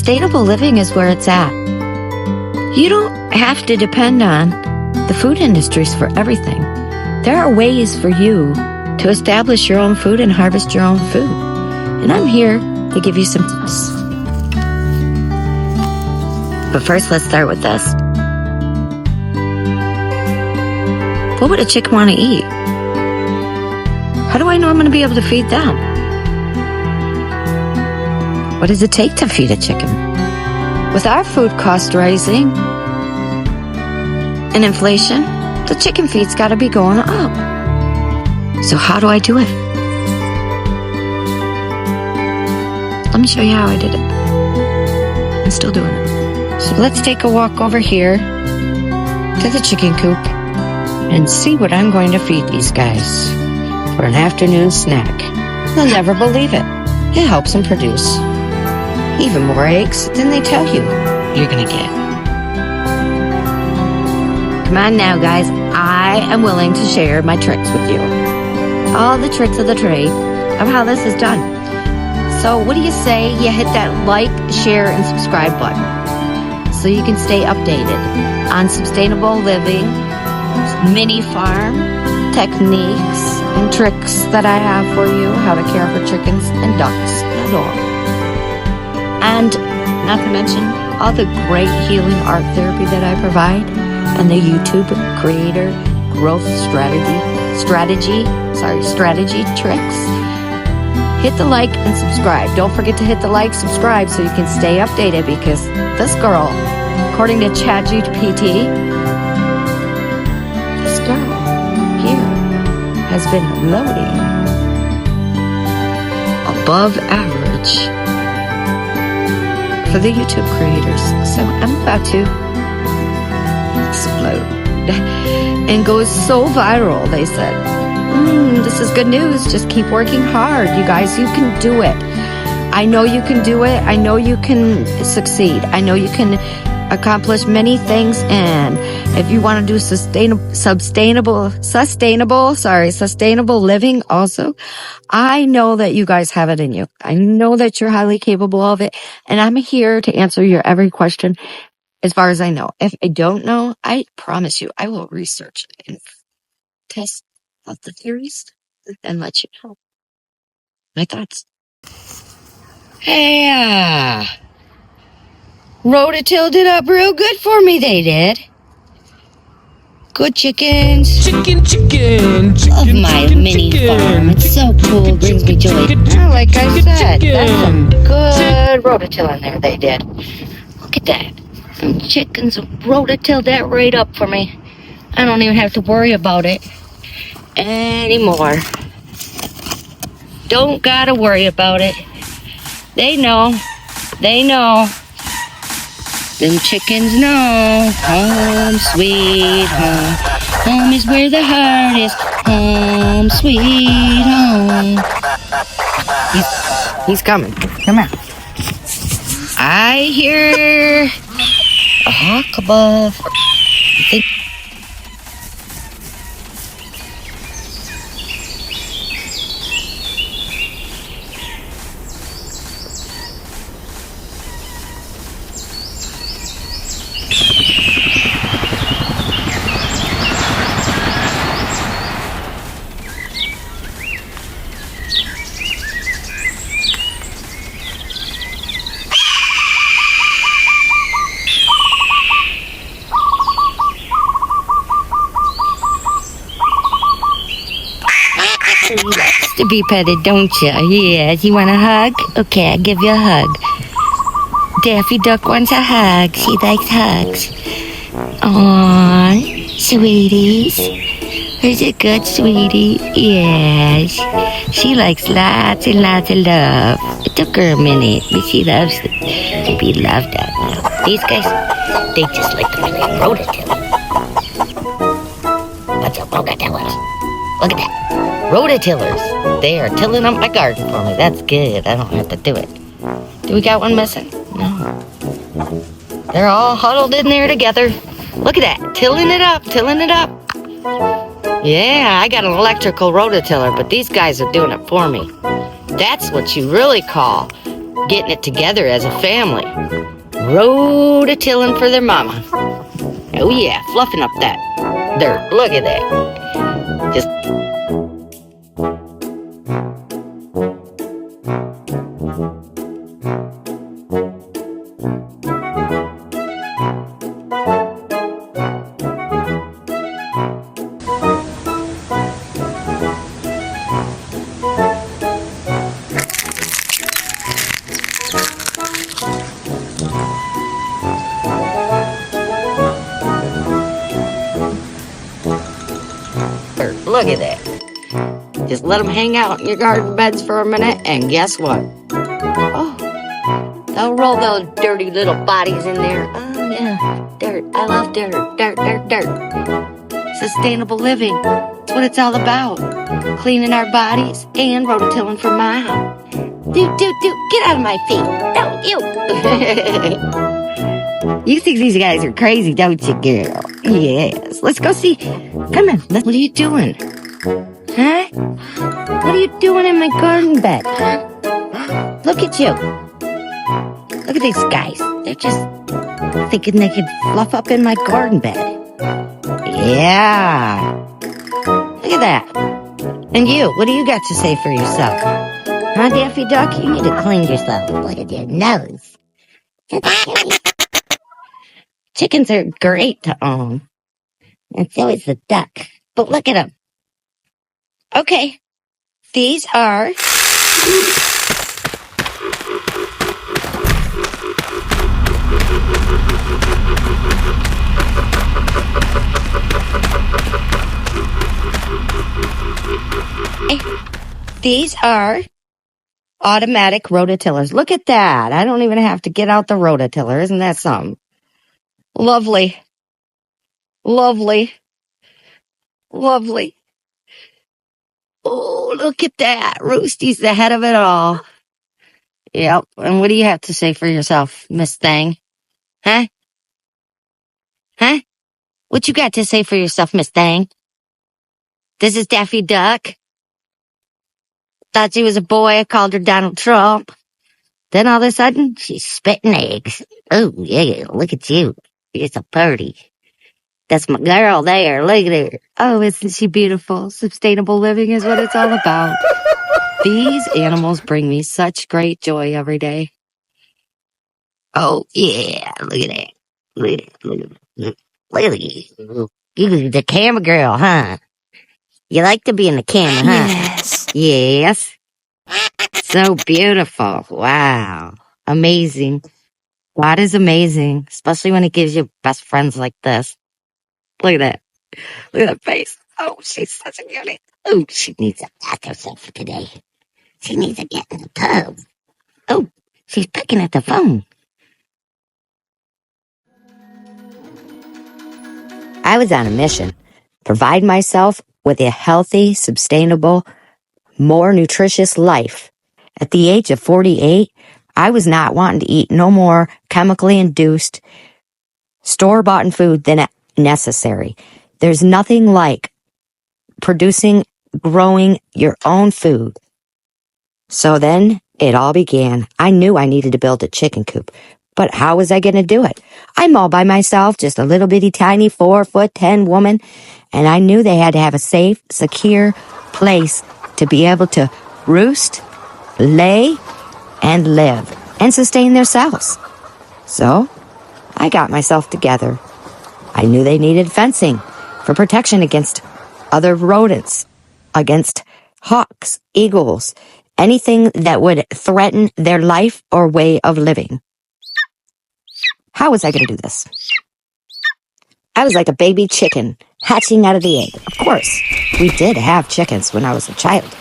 sustainable living is where it's at. You don't have to depend on the food industries for everything. There are ways for you to establish your own food and harvest your own food. And I'm here to give you some tips. But first, let's start with this. What would a chicken want to eat? How do I know I'm going to be able to feed them? What does it take to feed a chicken? With our food cost rising and inflation, the chicken feed's got to be going up. So how do I do it? Let me show you how I did it. I'm still doing it. So let's take a walk over here to the chicken coop and see what I'm going to feed these guys for an afternoon snack. They'll never believe it. It helps them produce even more eggs than they tell you you're going to get. Come on now, guys. I am willing to share my tricks with you. All the tricks of the trade of how this is done. So what do you say you hit that like, share, and subscribe button so you can stay updated on sustainable living, mini farm techniques and tricks that I have for you, how to care for chickens and ducks and all. And not to mention all the great healing art therapy that I provide and the YouTube creator growth strategy tricks. Hit the like and subscribe. Don't forget to hit the like, subscribe so you can stay updated, because this girl, according to ChatGPT, this girl here has been loading above average for the YouTube creators. So I'm about to explode and go so viral, they said. This is good news. Just keep working hard. You guys, you can do it. I know you can do it. I know you can succeed. I know you can accomplish many things. And if you want to do sustainable living also, I know that you guys have it in you. I know that you're highly capable of it. And I'm here to answer your every question as far as I know. If I don't know, I promise you, I will research and test out the theories and let you know my thoughts. Hey, rototilled it up real good for me, they did. Good chickens. Chicken. Love my mini farm. It's so cool. Brings me joy. Like I said, that's some good rototilling there they did. Look at that. Some chickens rototilled that right up for me. I don't even have to worry about it anymore. Don't gotta worry about it. They know. Them chickens know. Home sweet home. Home is where the heart is. Home sweet home. He's coming. Come on. I hear a hawk above. I think. Likes to be petted, don't you? Yes, you want a hug? Okay, I'll give you a hug. Daffy Duck wants a hug. She likes hugs. Aww, sweeties. Is it good, sweetie? Yes. She likes lots and lots of love. It took her a minute, but she loves to be loved up now. These guys, they just like to play rototilling. What's up, rototillers? Look at that. Rototillers. They are tilling up my garden for me. That's good. I don't have to do it. Do we got one missing? No. They're all huddled in there together. Look at that. Tilling it up. Yeah, I got an electrical rototiller, but these guys are doing it for me. That's what you really call getting it together as a family. Rototilling for their mama. Oh yeah, fluffing up that dirt. Look at that. Just look at that. Just let them hang out in your garden beds for a minute, and guess what? Oh, they'll roll those dirty little bodies in there. Oh, yeah, dirt. I love dirt. Dirt, dirt, dirt. Sustainable living. That's what it's all about. Cleaning our bodies and rototilling for mom. Get out of my feet. Don't you. You think these guys are crazy, don't you, girl? Yes. Let's go see. Come on. What are you doing? Huh? What are you doing in my garden bed? Look at you. Look at these guys. They're just thinking they can fluff up in my garden bed. Yeah. Look at that. And you, what do you got to say for yourself? Huh, Daffy Duck? You need to clean yourself. Look at your nose. Chickens are great to own. And so is the duck. But look at them. Okay. These are... These are automatic rototillers. Look at that. I don't even have to get out the rototiller. Isn't that something? Lovely. Lovely. Lovely. Oh, look at that. Roosty's the head of it all. Yep. And what do you have to say for yourself, Miss Thang? Huh? Huh? What you got to say for yourself, Miss Thang? This is Daffy Duck. Thought she was a boy. I called her Donald Trump. Then all of a sudden, she's spitting eggs. Oh, yeah. Look at you. You're so pretty. That's my girl there. Look at her. Oh, isn't she beautiful? Sustainable living is what it's all about. These animals bring me such great joy every day. Oh, yeah. Look at that. Look at that. Look at that. Look at you. You're the camera girl, huh? You like to be in the camera, huh? Yes. Yes. So beautiful. Wow. Amazing. God is amazing, especially when he gives you best friends like this. Look at that. Look at that face. Oh, she's such a beauty. Oh, she needs to bath herself for today. She needs to get in the tub. Oh, she's picking at the phone. I was on a mission. Provide myself with a healthy, sustainable, more nutritious life. At the age of 48, I was not wanting to eat no more chemically induced, store-bought food than necessary. There's nothing like producing, growing your own food. So then it all began. I knew I needed to build a chicken coop. But how was I going to do it? I'm all by myself, just a little bitty tiny 4'10" woman, and I knew they had to have a safe, secure place to be able to roost, lay, and live, and sustain themselves. So I got myself together. I knew they needed fencing for protection against other rodents, against hawks, eagles, anything that would threaten their life or way of living. How was I going to do this? I was like a baby chicken hatching out of the egg. Of course, we did have chickens when I was a child.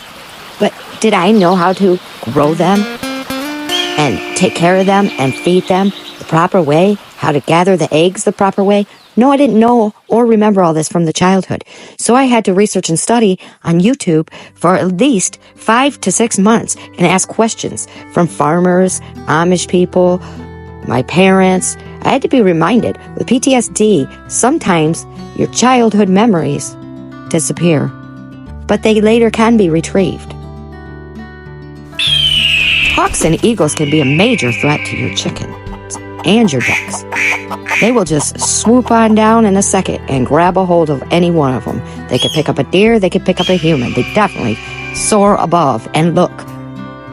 But did I know how to grow them and take care of them and feed them the proper way? How to gather the eggs the proper way? No, I didn't know or remember all this from the childhood. So I had to research and study on YouTube for at least 5 to 6 months and ask questions from farmers, Amish people, my parents. I had to be reminded, with PTSD, sometimes your childhood memories disappear, but they later can be retrieved. Hawks and eagles can be a major threat to your chickens and your ducks. They will just swoop on down in a second and grab a hold of any one of them. They could pick up a deer, they could pick up a human. They definitely soar above and look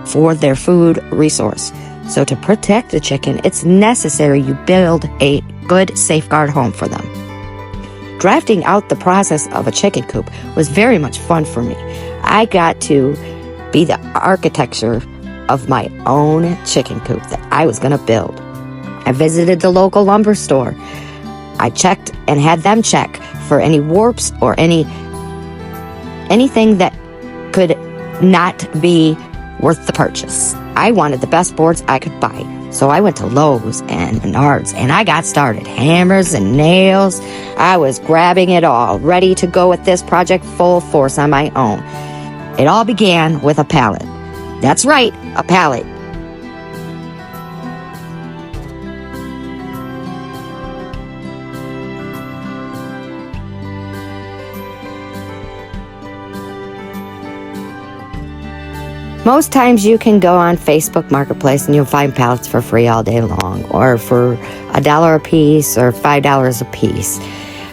for their food resource. So to protect the chicken, it's necessary you build a good safeguard home for them. Drafting out the process of a chicken coop was very much fun for me. I got to be the architecture of my own chicken coop that I was going to build. I visited the local lumber store. I checked and had them check for any warps or anything that could not be worth the purchase. I wanted the best boards I could buy. So I went to Lowe's and Menards and I got started. Hammers and nails. I was grabbing it all, ready to go with this project full force on my own. It all began with a pallet. That's right, a pallet. Most times you can go on Facebook Marketplace and you'll find pallets for free all day long, or for $1 a piece or $5 a piece.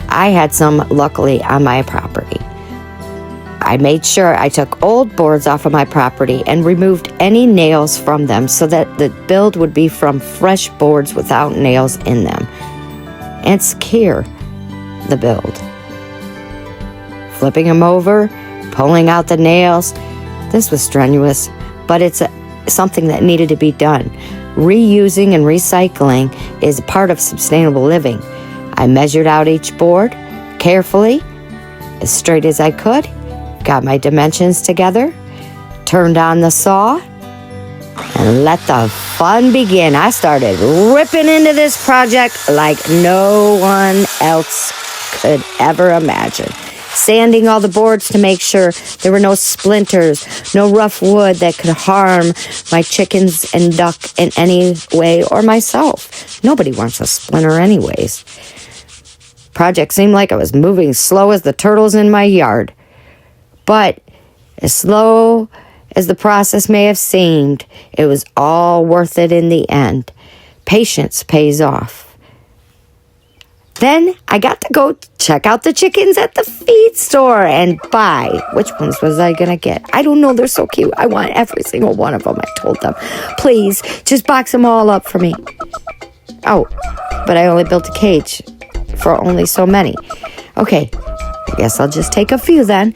I had some luckily on my property. I made sure I took old boards off of my property and removed any nails from them so that the build would be from fresh boards without nails in them, and secure the build. Flipping them over, pulling out the nails. This was strenuous, but it's something that needed to be done. Reusing and recycling is part of sustainable living. I measured out each board carefully, as straight as I could, got my dimensions together, turned on the saw, and let the fun begin. I started ripping into this project like no one else could ever imagine. Sanding all the boards to make sure there were no splinters, no rough wood that could harm my chickens and duck in any way, or myself. Nobody wants a splinter anyways. Project seemed like it was moving slow as the turtles in my yard. But as slow as the process may have seemed, it was all worth it in the end. Patience pays off. Then I got to go check out the chickens at the feed store and buy. Which ones was I going to get? I don't know. They're so cute. I want every single one of them. I told them, please, just box them all up for me. Oh, but I only built a cage for only so many. Okay, I guess I'll just take a few then.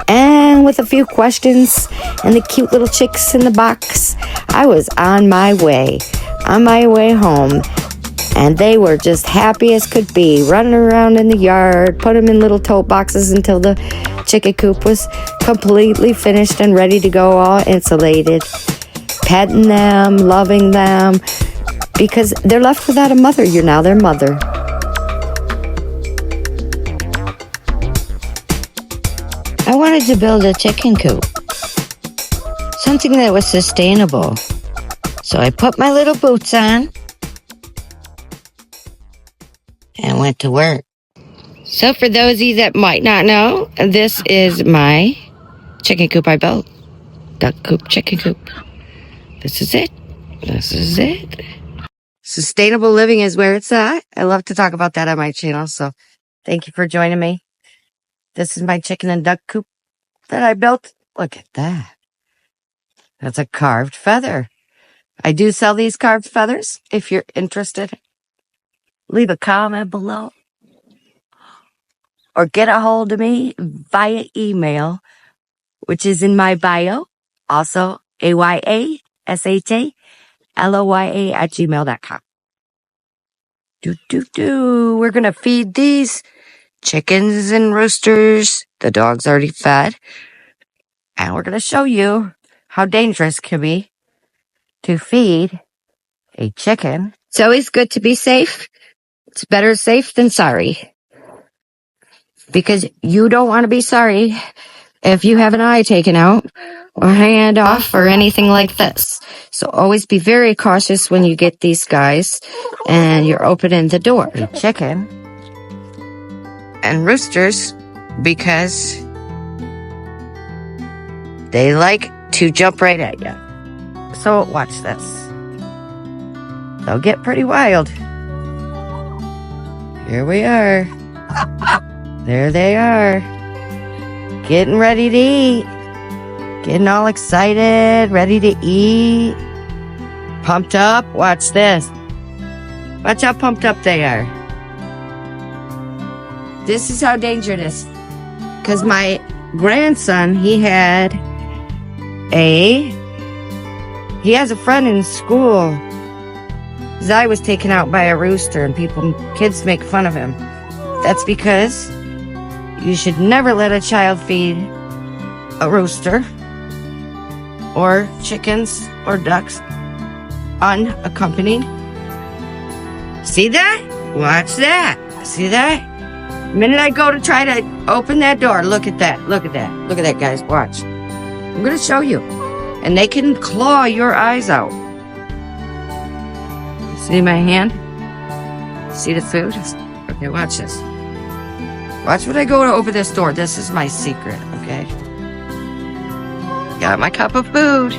And with a few questions and the cute little chicks in the box, I was on my way home. And they were just happy as could be, running around in the yard, put them in little tote boxes until the chicken coop was completely finished and ready to go, all insulated. Petting them, loving them, because they're left without a mother. You're now their mother. I wanted to build a chicken coop, something that was sustainable. So I put my little boots on and went to work. So for those of you that might not know, this is my chicken coop I built. Duck coop, chicken coop. This is it. This is it. Sustainable living is where it's at. I love to talk about that on my channel, so thank you for joining me. This is my chicken and duck coop that I built. Look at that. That's a carved feather. I do sell these carved feathers if you're interested. Leave a comment below or get a hold of me via email, which is in my bio. Also, ayashaloya@gmail.com. We're going to feed these chickens and roosters. The dog's already fed. And we're going to show you how dangerous it can be to feed a chicken. It's always good to be safe. It's better safe than sorry. Because you don't want to be sorry if you have an eye taken out or hand off or anything like this. So always be very cautious when you get these guys and you're opening the door. Chicken and roosters, because they like to jump right at you. So watch this. They'll get pretty wild. Here we are. There they are. Getting ready to eat. Getting all excited, ready to eat. Pumped up. Watch this. Watch how pumped up they are. This is how dangerous. Because my grandson, he has a friend in school. His eye was taken out by a rooster, and kids make fun of him. That's because you should never let a child feed a rooster or chickens or ducks unaccompanied. See that? Watch that. See that? The minute I go to try to open that door, look at that. Look at that. Look at that, guys. Watch. I'm going to show you. And they can claw your eyes out. See my hand? See the food? Okay, watch this. Watch when I go to open this door. This is my secret, okay? Got my cup of food.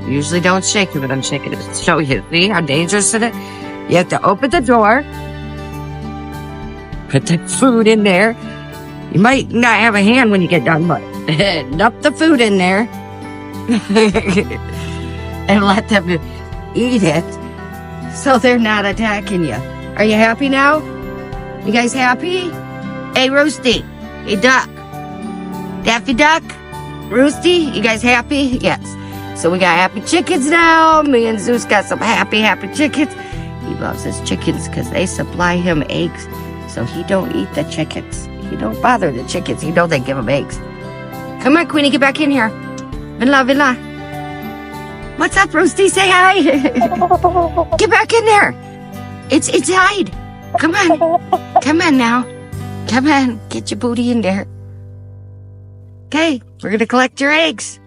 Usually don't shake it, but I'm shaking it to show you. See how dangerous it is? You have to open the door. Put the food in there. You might not have a hand when you get done, but dump the food in there. And let them eat it so they're not attacking you. Are you happy now? You guys happy? Hey, Roosty. Hey, Duck. Daffy Duck? Roosty? You guys happy? Yes. So we got happy chickens now. Me and Zeus got some happy chickens. He loves his chickens because they supply him eggs. So he don't eat the chickens. He don't bother the chickens. He know they give him eggs. Come on, Queenie, get back in here. Villa. What's up, Roosty? Say hi. Get back in there. It's hide. Come on. Come on now. Come on. Get your booty in there. Okay, we're going to collect your eggs.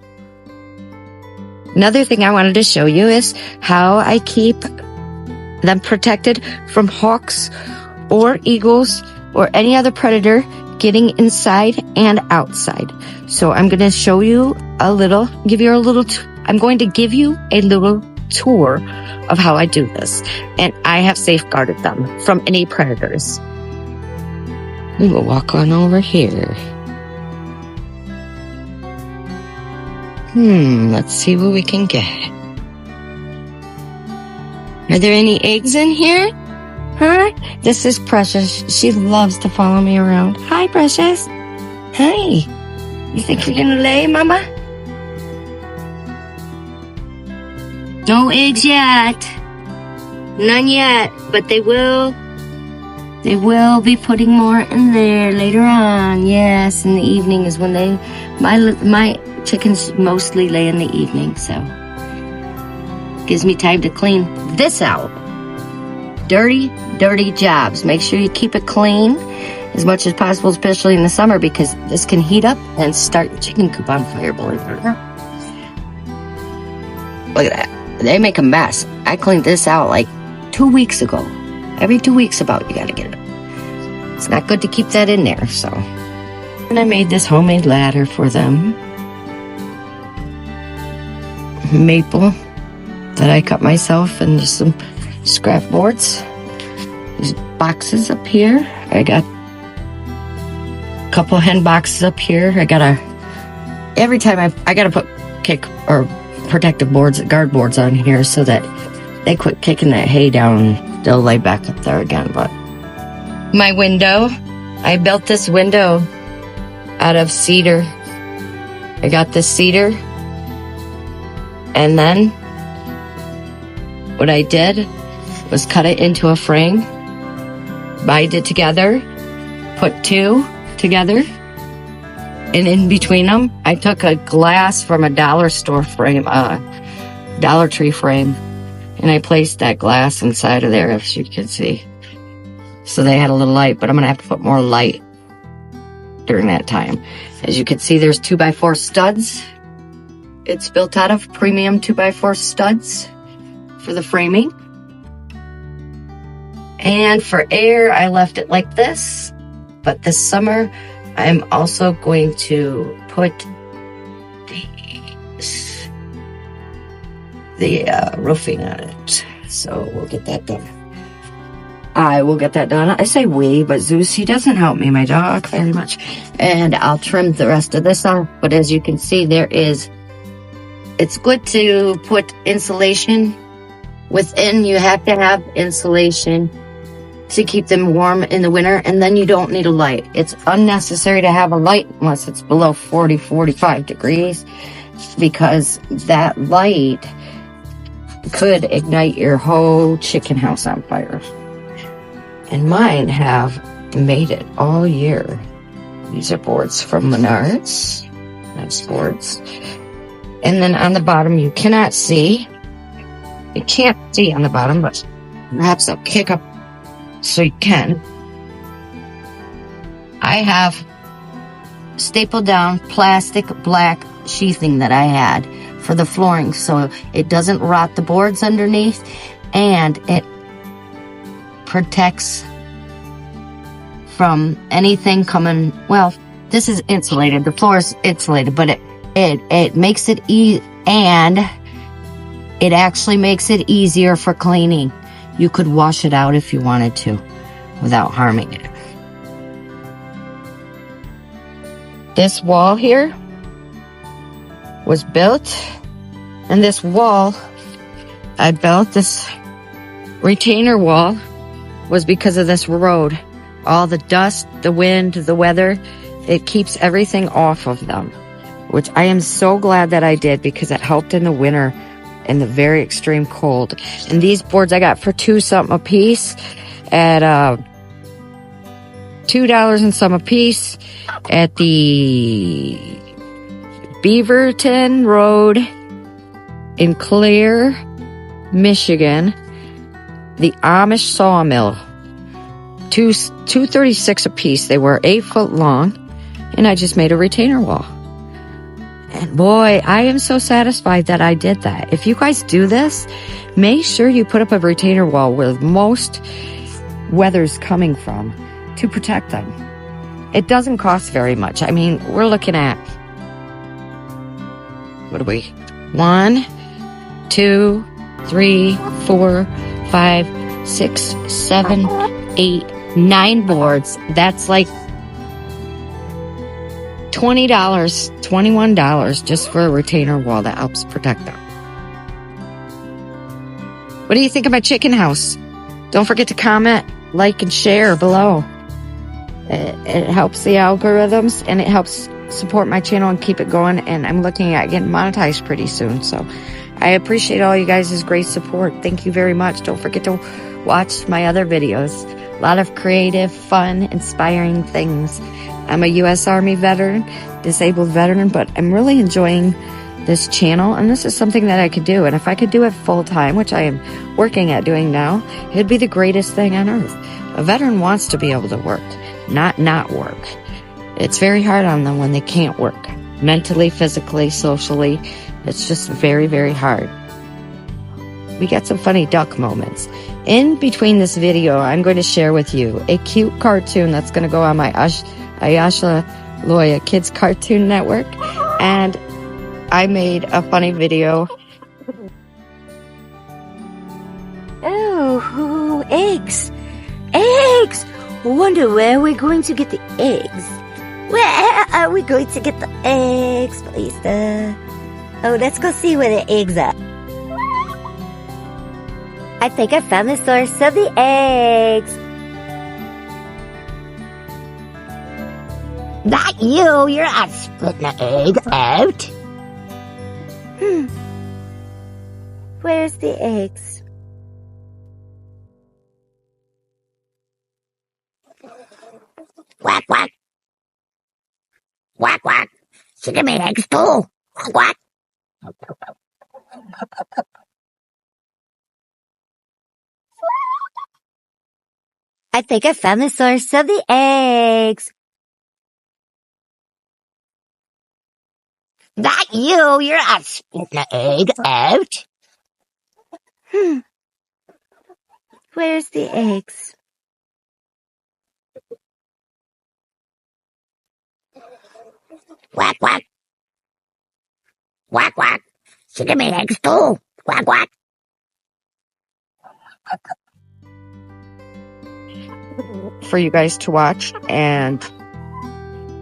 Another thing I wanted to show you is how I keep them protected from hawks or eagles or any other predator getting inside and outside. So I'm going to show you I'm going to give you a little tour of how I do this. And I have safeguarded them from any predators. We will walk on over here. Let's see what we can get. Are there any eggs in here? Huh? This is Precious. She loves to follow me around. Hi, Precious. Hi. You think you're gonna lay, Mama? No eggs yet. None yet, but they will. They will be putting more in there later on. Yes, in the evening is when my chickens mostly lay in the evening, so gives me time to clean this out. Dirty jobs. Make sure you keep it clean as much as possible, especially in the summer, because this can heat up and start the chicken coop on fire. Believe it or not. Look at that. They make a mess. I cleaned this out like 2 weeks ago. Every 2 weeks about, you gotta get it. It's not good to keep that in there, so. And I made this homemade ladder for them. Maple that I cut myself, and just some scrap boards. There's boxes up here. I got a couple hen boxes up here. Every time I gotta put protective boards, guard boards on here so that they quit kicking that hay down. They'll lay back up there again. But my window, I built this window out of cedar. I got this cedar, and then what I did was cut it into a frame, bind it together, put two together, and in between them, I took a glass from a dollar store frame, Dollar Tree frame, and I placed that glass inside of there, if you can see. So they had a little light, but I'm going to have to put more light during that time. As you can see, there's 2x4 studs. It's built out of premium 2x4 studs for the framing. And for air, I left it like this. But this summer, I'm also going to put these the roofing on it. So we'll get that done. I will get that done. I say we, but Zeus, he doesn't help me, my dog, very much. And I'll trim the rest of this off. But as you can see, it's good to put insulation within. You have to have insulation to keep them warm in the winter, and then you don't need a light. It's unnecessary to have a light unless it's below 45 degrees, because that light could ignite your whole chicken house on fire. And mine have made it all year. These are boards from Menards. Nice boards. And then on the bottom, you cannot see. You can't see on the bottom, but perhaps I'll kick up so you can. I have stapled down plastic black sheathing that I had for the flooring so it doesn't rot the boards underneath, and it protects from anything coming. Well, this is insulated. The floor is insulated, but it makes it and it actually makes it easier for cleaning. You could wash it out if you wanted to without harming it. This wall here was built, and this wall, I built this retainer wall, was because of this road. All the dust, the wind, the weather, it keeps everything off of them, which I am so glad that I did, because it helped in the winter in the very extreme cold. And these boards I got for $2 something a piece at $2 and some a piece at the Beaverton Road in Clare, Michigan, the Amish sawmill. $2.36 a piece. They were 8 foot long, and I just made a retainer wall. And boy, I am so satisfied that I did that. If you guys do this, make sure you put up a retainer wall where most weather's coming from to protect them. It doesn't cost very much. I mean, we're looking at, what are we? 1, 2, 3, 4, 5, 6, 7, 8, 9 boards. That's like $20, $21 just for a retainer wall that helps protect them. What do you think of my chicken house? Don't forget to comment, like, and share below. It helps the algorithms, and it helps support my channel and keep it going. And I'm looking at getting monetized pretty soon. So I appreciate all you guys' great support. Thank you very much. Don't forget to watch my other videos. A lot of creative, fun, inspiring things. I'm a U.S. Army veteran, disabled veteran, but I'm really enjoying this channel, and this is something that I could do. And if I could do it full time, which I am working at doing now, it'd be the greatest thing on earth. A veteran wants to be able to work, not work. It's very hard on them when they can't work. Mentally, physically, socially, it's just very, very hard. We got some funny duck moments. In between this video, I'm going to share with you a cute cartoon that's going to go on my Ayashaloya Kids Cartoon Network. And I made a funny video. Oh, eggs. Eggs! Wonder where we're going to get the eggs. Where are we going to get the eggs, Lisa? Oh, let's go see where the eggs are. I think I found the source of the eggs. Not you! You're not splitting the egg out. Where's the eggs? Quack, quack. Quack, quack. She give me eggs too. Quack, quack. I think I found the source of the eggs. Not you! You're not splitting the egg out. Where's the eggs? Quack, quack. Quack, quack. She give me eggs too. Quack, quack. For you guys to watch. And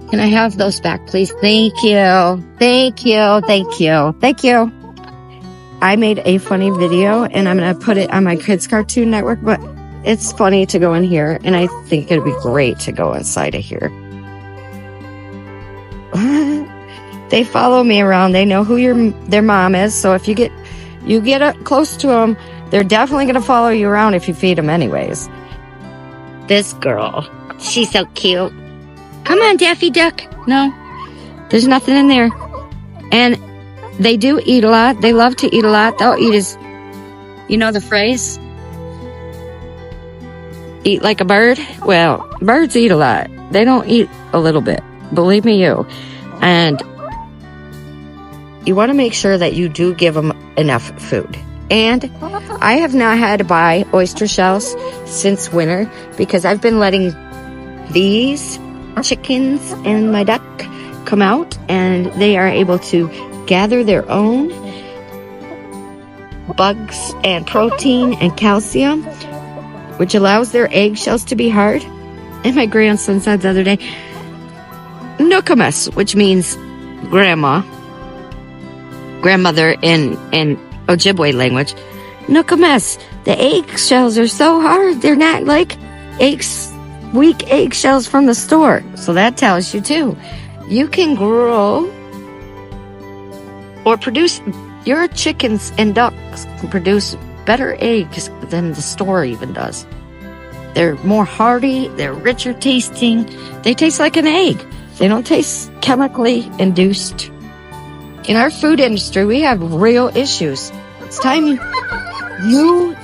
can I have those back, please? Thank you. Thank you. Thank you. Thank you. I made a funny video and I'm going to put it on my kids' cartoon network, but it's funny to go in here and I think it'd be great to go inside of here. They follow me around. They know who their mom is. So if you get close to them, they're definitely going to follow you around if you feed them anyways. This girl, she's so cute. Come on, Daffy Duck. No, there's nothing in there. And they do eat a lot. They love to eat a lot. They'll eat you know the phrase? Eat like a bird? Well, birds eat a lot. They don't eat a little bit. Believe me, you. And you want to make sure that you do give them enough food. And I have not had to buy oyster shells since winter because I've been letting these chickens and my duck come out and they are able to gather their own bugs and protein and calcium, which allows their eggshells to be hard. And my grandson said the other day, Nookamus, which means grandmother in Ojibwe language. Nookamus, the eggshells are so hard. They're not like weak eggshells from the store. So that tells you too. You can grow or produce, your chickens and ducks can produce better eggs than the store even does. They're more hearty, they're richer tasting, they taste like an egg. They don't taste chemically induced. In our food industry, we have real issues. It's time you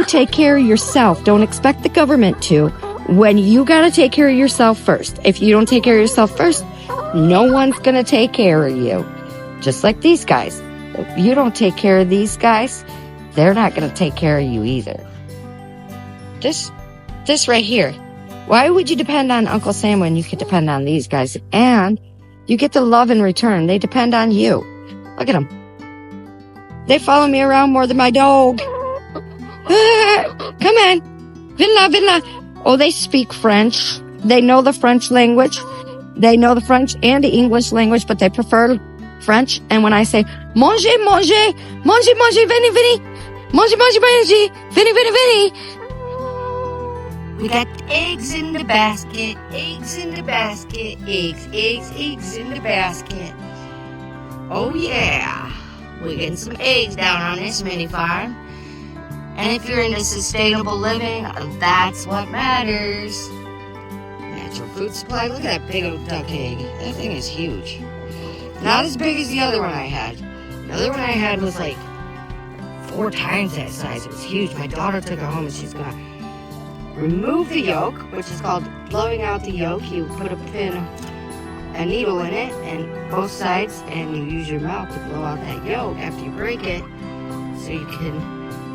take care of yourself. Don't expect the government to. When you gotta take care of yourself first. If you don't take care of yourself first, no one's gonna take care of you. Just like these guys. If you don't take care of these guys, they're not gonna take care of you either. This right here. Why would you depend on Uncle Sam when you could depend on these guys? And you get the love in return. They depend on you. Look at them. They follow me around more than my dog. Come on. Vinla. Oh, they speak French. They know the French language. They know the French and the English language, but they prefer French. And when I say, manger, veni, veni. We got eggs in the basket, eggs in the basket, eggs in the basket. Oh yeah, we're getting some eggs down on this mini farm. And if you're into sustainable living, that's what matters. Natural food supply, look at that big old duck egg. That thing is huge. Not as big as the other one I had. The other one I had was like 4 times that size. It was huge. My daughter took it home and she's gonna remove the yolk, which is called blowing out the yolk. You put a needle in it and both sides, and you use your mouth to blow out that yolk after you break it, so you can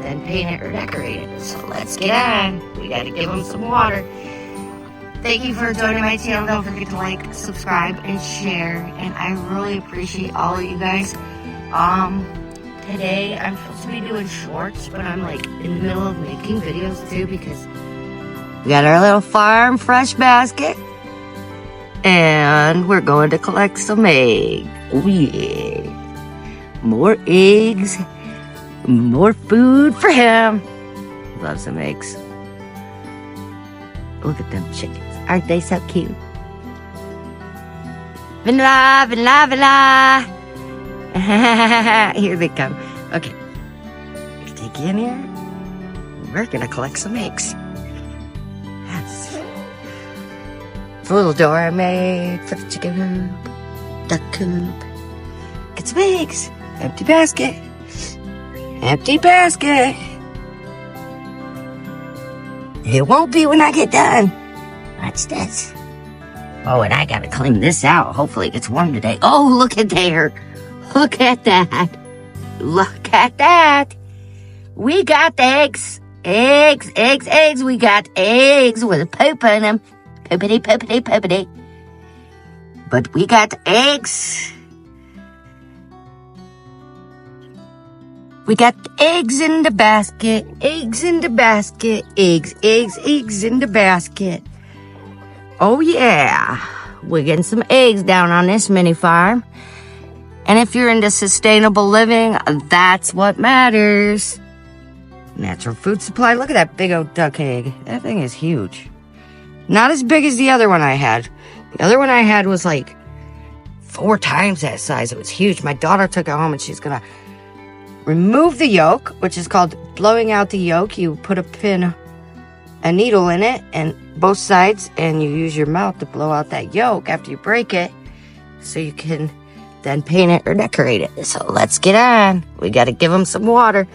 then paint it or decorate it. So let's get on. We gotta give them some water. Thank you for joining my channel. Don't forget to like, subscribe, and share. And I really appreciate all of you guys. Today I'm supposed to be doing shorts, but I'm like in the middle of making videos too because we got our little farm fresh basket. And we're going to collect some eggs. Oh yeah. More eggs. More food for him. Love some eggs. Look at them chickens. Aren't they so cute? Vanilla. Here they come. Okay. Take you in here. We're going to collect some eggs. Yes. It's a little door I made for the chicken coop, duck coop. Get some eggs. Empty basket. Empty basket. It won't be when I get done. Watch this. Oh, and I gotta clean this out. Hopefully it gets warm today. Oh, look at there. Look at that. Look at that. We got eggs. Eggs. We got eggs with poop in them. Poopity. But we got eggs. We got eggs in the basket, eggs in the basket, eggs in the basket. Oh yeah, we're getting some eggs down on this mini farm. And if you're into sustainable living, that's what matters. Natural food supply. Look at that big old duck egg. That thing is huge. Not as big as the other one I had. The other one I had was like 4 times that size. It was huge. My daughter took it home and she's gonna remove the yolk, which is called blowing out the yolk. You put a needle in it and both sides, and you use your mouth to blow out that yolk after you break it, so you can then paint it or decorate it. So let's get on. We got to give them some water.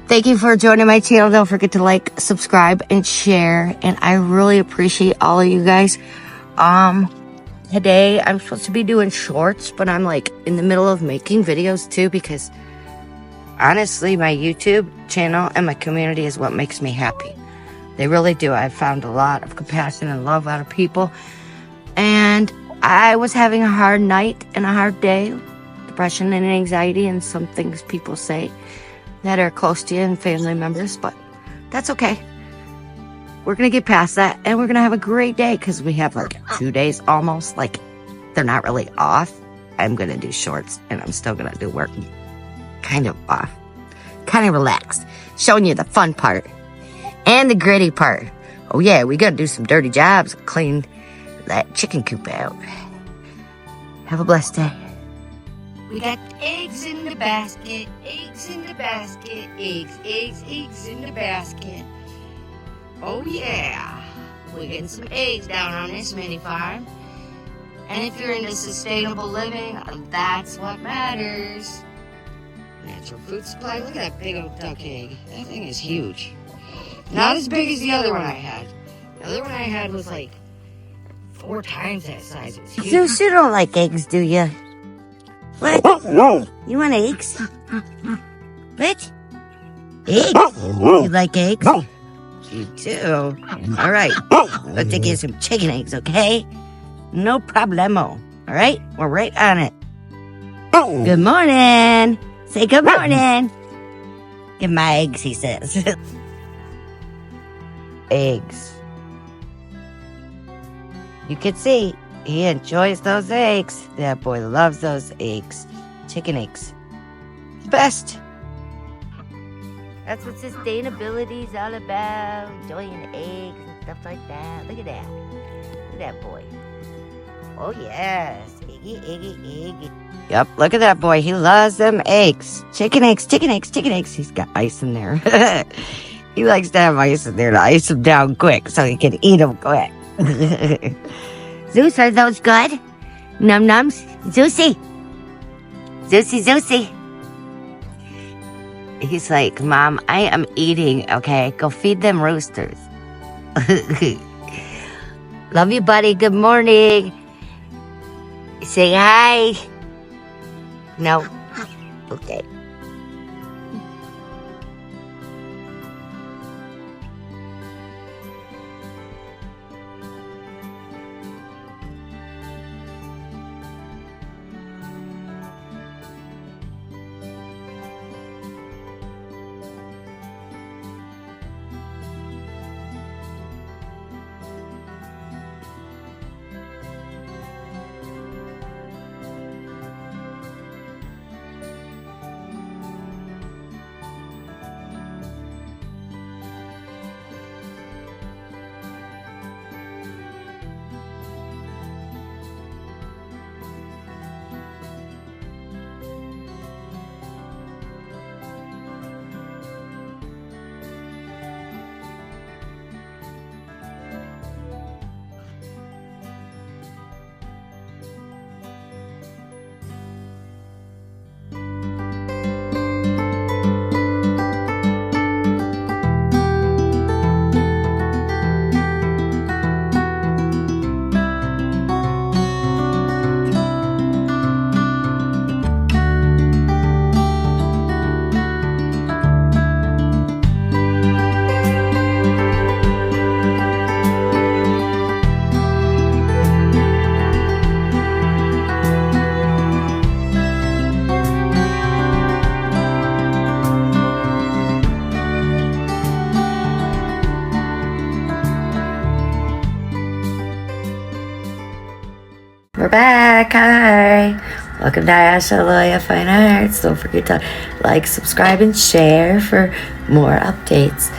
Thank you for joining my channel. Don't forget to like, subscribe, and share. And I really appreciate all of you guys. Today I'm supposed to be doing shorts, but I'm like in the middle of making videos too, because honestly, my YouTube channel and my community is what makes me happy. They really do. I've found a lot of compassion and love out of people. And I was having a hard night and a hard day. Depression and anxiety and some things people say that are close to you and family members. But that's okay. We're going to get past that. And we're going to have a great day, because we have like 2 days almost. Like, they're not really off. I'm going to do shorts and I'm still going to do work. Kind of off. Kind of relaxed. Showing you the fun part. And the gritty part. Oh yeah, we gotta do some dirty jobs. Clean that chicken coop out. Have a blessed day. We got eggs in the basket. Eggs in the basket. Eggs in the basket. Oh yeah. We're getting some eggs down on this mini farm. And if you're into sustainable living, that's what matters. Natural food supply. Look at that big old duck egg. That thing is huge. Not as big as the other one I had. The other one I had was like 4 times that size. It was huge. Zeus, you don't like eggs, do you? What? No. You want eggs? What? Eggs? You like eggs? No. You do. All right. I'll take you some chicken eggs, okay? No problemo. All right? We're right on it. Good morning. Say good morning. Give my eggs, he says. Eggs. You can see he enjoys those eggs. That boy loves those eggs. Chicken eggs. Best. That's what sustainability is all about. Enjoying eggs and stuff like that. Look at that. Look at that boy. Oh yes. Eggy, eggy, eggy. Yep, look at that boy. He loves them eggs. Chicken eggs, chicken eggs, chicken eggs. He's got ice in there. He likes to have ice in there to ice him down quick so he can eat them quick. Zeus, are those good? Num nums? Zeusy. Zeusy, Zeusy. He's like, Mom, I am eating, okay? Go feed them roosters. Love you, buddy. Good morning. Say hi. No. Okay. We're back. Hi. Welcome to ayashaloyafinearts. Don't forget to like, subscribe, and share for more updates.